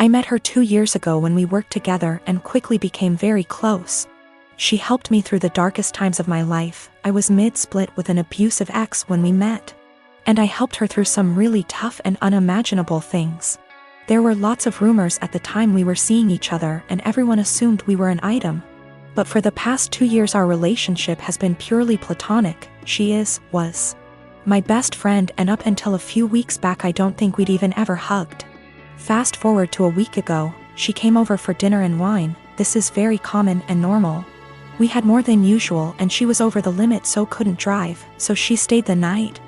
I met her 2 years ago when we worked together and quickly became very close. She helped me through the darkest times of my life. I was mid-split with an abusive ex when we met. And I helped her through some really tough and unimaginable things. There were lots of rumors at the time we were seeing each other and everyone assumed we were an item. But for the past 2 years our relationship has been purely platonic. She was my best friend, and up until a few weeks back I don't think we'd even ever hugged. Fast forward to a week ago, she came over for dinner and wine. This is very common and normal. We had more than usual and she was over the limit so couldn't drive, so she stayed the night.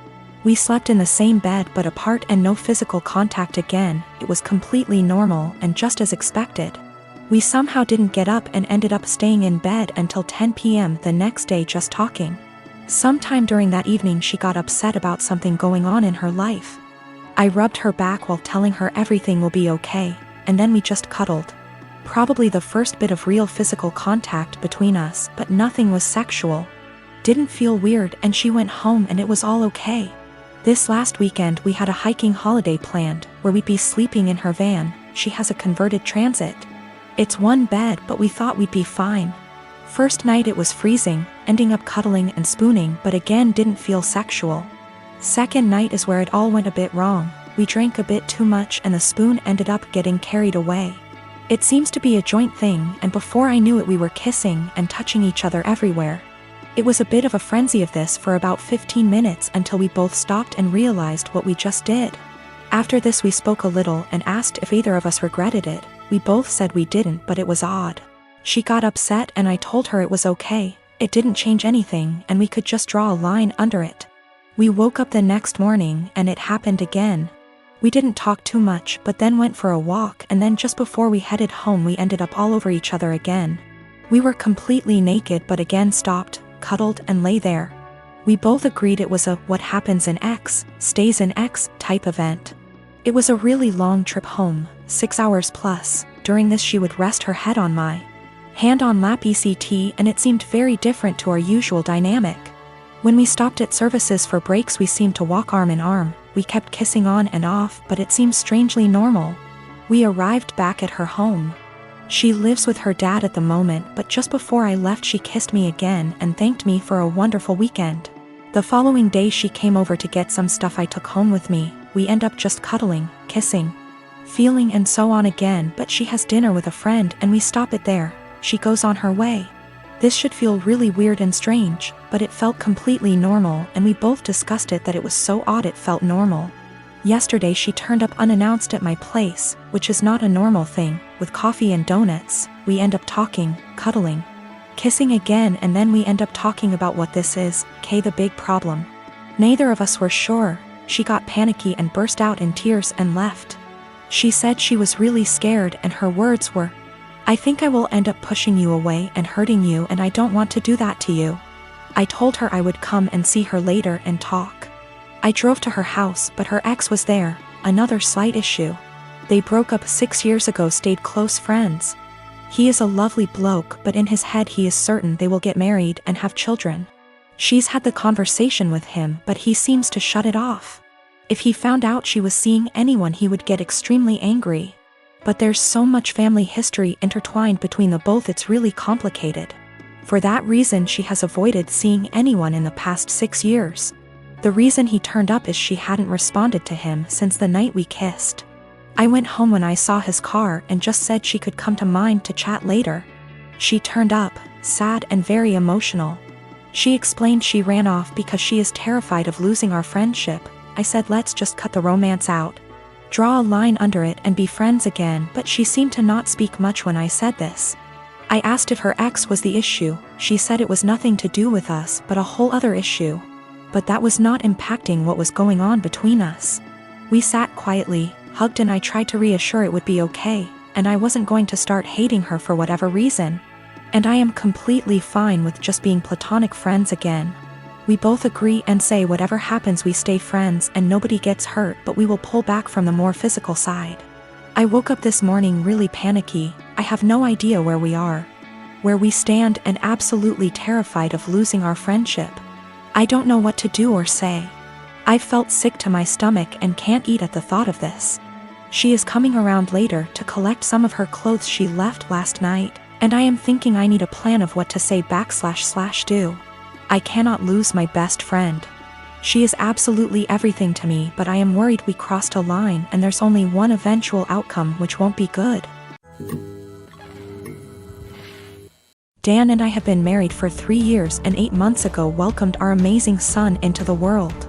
We slept in the same bed but apart and no physical contact again. It was completely normal and just as expected. We somehow didn't get up and ended up staying in bed until 10 p.m. the next day just talking. Sometime during that evening she got upset about something going on in her life. I rubbed her back while telling her everything will be okay, and then we just cuddled. Probably the first bit of real physical contact between us, but nothing was sexual. Didn't feel weird and she went home and it was all okay. This last weekend we had a hiking holiday planned, where we'd be sleeping in her van. She has a converted Transit. It's one bed but we thought we'd be fine. First night it was freezing, ending up cuddling and spooning but again didn't feel sexual. Second night is where it all went a bit wrong. We drank a bit too much and the spoon ended up getting carried away. It seems to be a joint thing and before I knew it we were kissing and touching each other everywhere. It was a bit of a frenzy of this for about 15 minutes until we both stopped and realized what we just did. After this we spoke a little and asked if either of us regretted it. We both said we didn't, but it was odd. She got upset and I told her it was okay, it didn't change anything and we could just draw a line under it. We woke up the next morning and it happened again. We didn't talk too much but then went for a walk and then just before we headed home we ended up all over each other again. We were completely naked but again stopped, cuddled and lay there. We both agreed it was a what happens in X, stays in X type event. It was a really long trip home, 6 hours plus. During this she would rest her head on my hand on lap ECT and it seemed very different to our usual dynamic. When we stopped at services for breaks we seemed to walk arm in arm. We kept kissing on and off but it seemed strangely normal. We arrived back at her home. She lives with her dad at the moment but just before I left she kissed me again and thanked me for a wonderful weekend. The following day she came over to get some stuff I took home with me. We end up just cuddling, kissing, feeling and so on again but she has dinner with a friend and we stop it there. She goes on her way. This should feel really weird and strange, but it felt completely normal and we both discussed it that it was so odd it felt normal. Yesterday she turned up unannounced at my place, which is not a normal thing, with coffee and donuts. We end up talking, cuddling, kissing again and then we end up talking about what this is, the big problem. Neither of us were sure. She got panicky and burst out in tears and left. She said she was really scared and her words were, "I think I will end up pushing you away and hurting you and I don't want to do that to you." I told her I would come and see her later and talk. I drove to her house but her ex was there, another slight issue. They broke up 6 years ago, stayed close friends. He is a lovely bloke but in his head he is certain they will get married and have children. She's had the conversation with him but he seems to shut it off. If he found out she was seeing anyone he would get extremely angry. But there's so much family history intertwined between the both it's really complicated. For that reason she has avoided seeing anyone in the past 6 years. The reason he turned up is she hadn't responded to him since the night we kissed. I went home when I saw his car and just said she could come to mine to chat later. She turned up, sad and very emotional. She explained she ran off because she is terrified of losing our friendship. I said let's just cut the romance out. Draw a line under it and be friends again, but she seemed to not speak much when I said this. I asked if her ex was the issue. She said it was nothing to do with us but a whole other issue. But that was not impacting what was going on between us. We sat quietly, hugged and I tried to reassure it would be okay, and I wasn't going to start hating her for whatever reason. And I am completely fine with just being platonic friends again. We both agree and say whatever happens we stay friends and nobody gets hurt but we will pull back from the more physical side. I woke up this morning really panicky. I have no idea where we are, where we stand and absolutely terrified of losing our friendship. I don't know what to do or say. I felt sick to my stomach and can't eat at the thought of this. She is coming around later to collect some of her clothes she left last night, and I am thinking I need a plan of what to say / do. I cannot lose my best friend. She is absolutely everything to me, but I am worried we crossed a line and there's only one eventual outcome which won't be good. Dan and I have been married for 3 years and 8 months ago welcomed our amazing son into the world.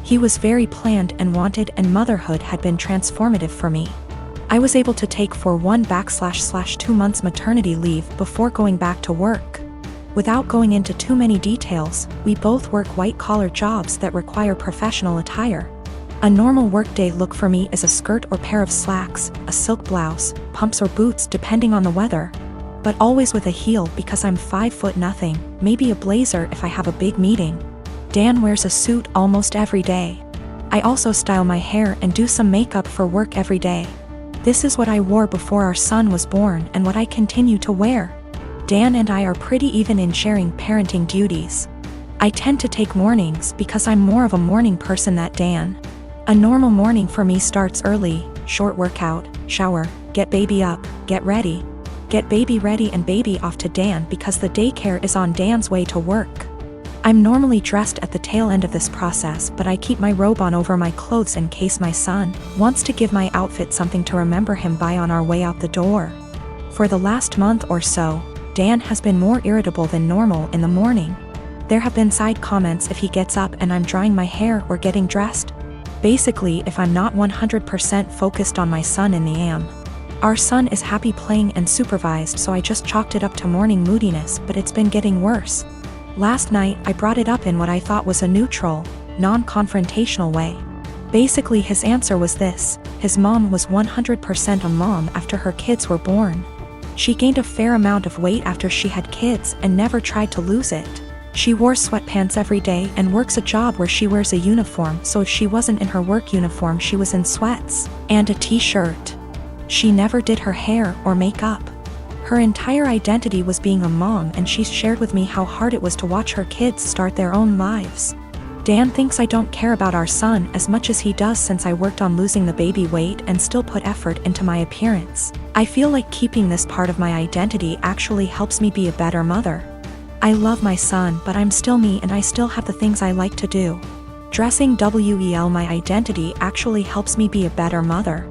He was very planned and wanted, and motherhood had been transformative for me. I was able to take for 1/2 months maternity leave before going back to work. Without going into too many details, we both work white-collar jobs that require professional attire. A normal workday look for me is a skirt or pair of slacks, a silk blouse, pumps or boots depending on the weather, but always with a heel because I'm 5'0", maybe a blazer if I have a big meeting. Dan wears a suit almost every day. I also style my hair and do some makeup for work every day. This is what I wore before our son was born and what I continue to wear. Dan and I are pretty even in sharing parenting duties. I tend to take mornings because I'm more of a morning person than Dan. A normal morning for me starts early: short workout, shower, get baby up, get baby ready and baby off to Dan because the daycare is on Dan's way to work. I'm normally dressed at the tail end of this process, but I keep my robe on over my clothes in case my son wants to give my outfit something to remember him by on our way out the door. For the last month or so, Dan has been more irritable than normal in the morning. There have been side comments if he gets up and I'm drying my hair or getting dressed. Basically, if I'm not 100% focused on my son in the AM. Our son is happy playing and supervised, so I just chalked it up to morning moodiness, but it's been getting worse. Last night, I brought it up in what I thought was a neutral, non-confrontational way. Basically, his answer was this: his mom was 100% a mom after her kids were born. She gained a fair amount of weight after she had kids and never tried to lose it. She wore sweatpants every day and works a job where she wears a uniform, so if she wasn't in her work uniform she was in sweats and a t-shirt. She never did her hair or makeup. Her entire identity was being a mom, and she shared with me how hard it was to watch her kids start their own lives. Dan thinks I don't care about our son as much as he does since I worked on losing the baby weight and still put effort into my appearance. I feel like keeping this part of my identity actually helps me be a better mother. I love my son, but I'm still me and I still have the things I like to do. Dressing well my identity actually helps me be a better mother.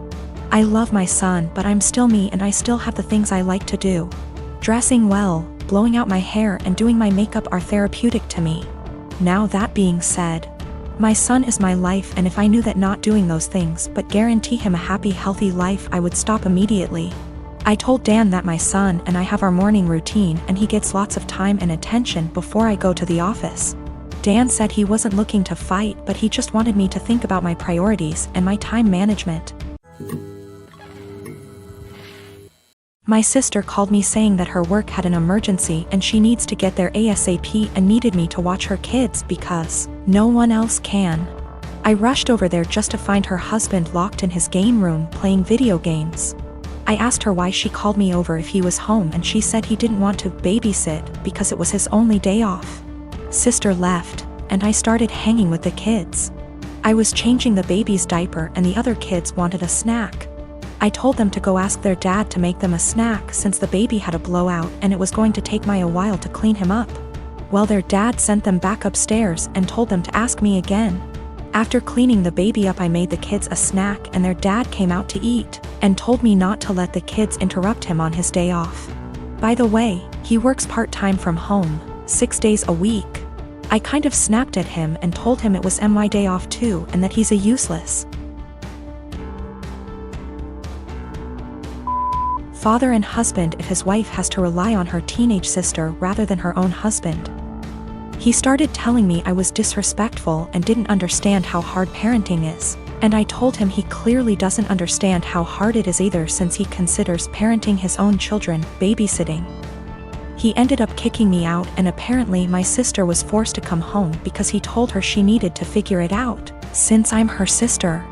I love my son, but I'm still me and I still have the things I like to do. Dressing well, blowing out my hair and doing my makeup are therapeutic to me. Now that being said, my son is my life, and if I knew that not doing those things but guarantee him a happy, healthy life, I would stop immediately. I told Dan that my son and I have our morning routine and he gets lots of time and attention before I go to the office. Dan said he wasn't looking to fight, but he just wanted me to think about my priorities and my time management. My sister called me saying that her work had an emergency and she needs to get there ASAP and needed me to watch her kids because no one else can. I rushed over there just to find her husband locked in his game room playing video games. I asked her why she called me over if he was home, and she said he didn't want to babysit because it was his only day off. Sister left, and I started hanging with the kids. I was changing the baby's diaper and the other kids wanted a snack. I told them to go ask their dad to make them a snack since the baby had a blowout and it was going to take me a while to clean him up. Well, their dad sent them back upstairs and told them to ask me again. After cleaning the baby up, I made the kids a snack and their dad came out to eat and told me not to let the kids interrupt him on his day off. By the way, he works part-time from home, 6 days a week. I kind of snapped at him and told him it was my day off too and that he's a useless father and husband if his wife has to rely on her teenage sister rather than her own husband. He started telling me I was disrespectful and didn't understand how hard parenting is, and I told him he clearly doesn't understand how hard it is either since he considers parenting his own children babysitting. He ended up kicking me out, and apparently my sister was forced to come home because he told her she needed to figure it out, since I'm her sister.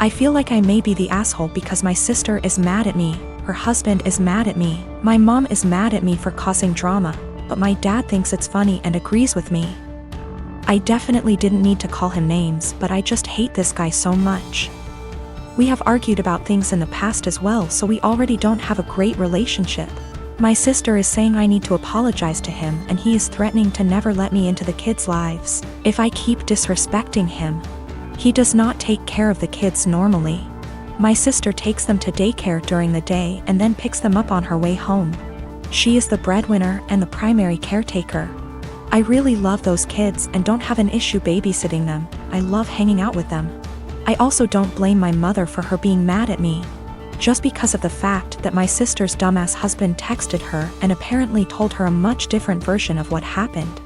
I feel like I may be the asshole because my sister is mad at me, her husband is mad at me, my mom is mad at me for causing drama, but my dad thinks it's funny and agrees with me. I definitely didn't need to call him names, but I just hate this guy so much. We have argued about things in the past as well, so we already don't have a great relationship. My sister is saying I need to apologize to him, and he is threatening to never let me into the kids' lives if I keep disrespecting him. He does not take care of the kids normally. My sister takes them to daycare during the day and then picks them up on her way home. She is the breadwinner and the primary caretaker. I really love those kids and don't have an issue babysitting them. I love hanging out with them. I also don't blame my mother for her being mad at me, just because of the fact that my sister's dumbass husband texted her and apparently told her a much different version of what happened.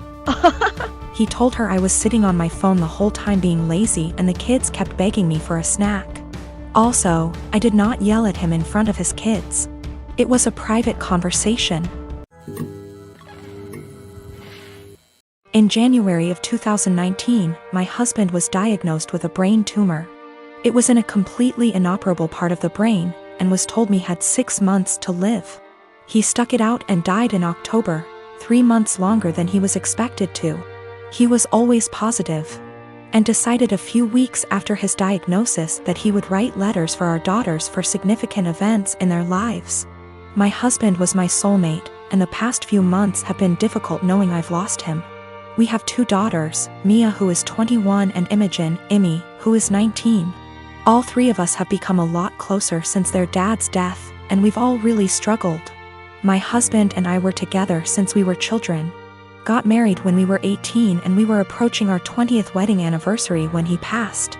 He told her I was sitting on my phone the whole time being lazy and the kids kept begging me for a snack. Also, I did not yell at him in front of his kids. It was a private conversation. In January of 2019, my husband was diagnosed with a brain tumor. It was in a completely inoperable part of the brain, and was told me had 6 months to live. He stuck it out and died in October, 3 months longer than he was expected to. He was always positive, and decided a few weeks after his diagnosis that he would write letters for our daughters for significant events in their lives. My husband was my soulmate, and the past few months have been difficult knowing I've lost him. We have 2 daughters, Mia who is 21 and Imogen, Imi, who is 19. All 3 of us have become a lot closer since their dad's death, and we've all really struggled. My husband and I were together since we were children. Got married when we were 18 and we were approaching our 20th wedding anniversary when he passed.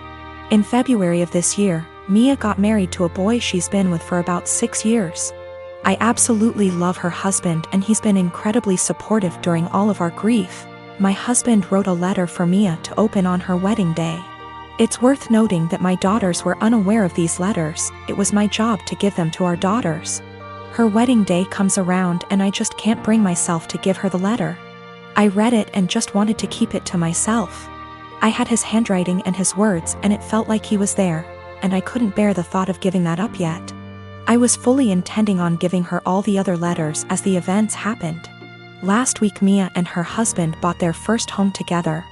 In February of this year, Mia got married to a boy she's been with for about 6 years. I absolutely love her husband and he's been incredibly supportive during all of our grief. My husband wrote a letter for Mia to open on her wedding day. It's worth noting that my daughters were unaware of these letters. It was my job to give them to our daughters. Her wedding day comes around and I just can't bring myself to give her the letter. I read it and just wanted to keep it to myself. I had his handwriting and his words and it felt like he was there, and I couldn't bear the thought of giving that up yet. I was fully intending on giving her all the other letters as the events happened. Last week Mia and her husband bought their first home together.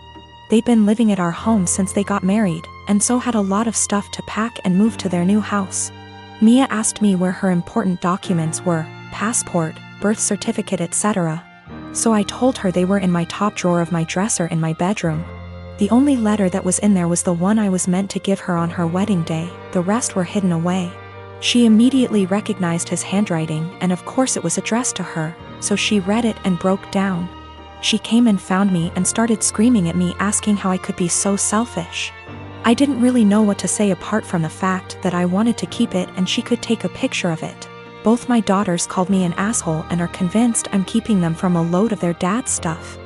They'd been living at our home since they got married, and so had a lot of stuff to pack and move to their new house. Mia asked me where her important documents were, passport, birth certificate, etc. So I told her they were in my top drawer of my dresser in my bedroom. The only letter that was in there was the one I was meant to give her on her wedding day, the rest were hidden away. She immediately recognized his handwriting and of course it was addressed to her, so she read it and broke down. She came and found me and started screaming at me asking how I could be so selfish. I didn't really know what to say apart from the fact that I wanted to keep it and she could take a picture of it. Both my daughters called me an asshole and are convinced I'm keeping them from a load of their dad's stuff.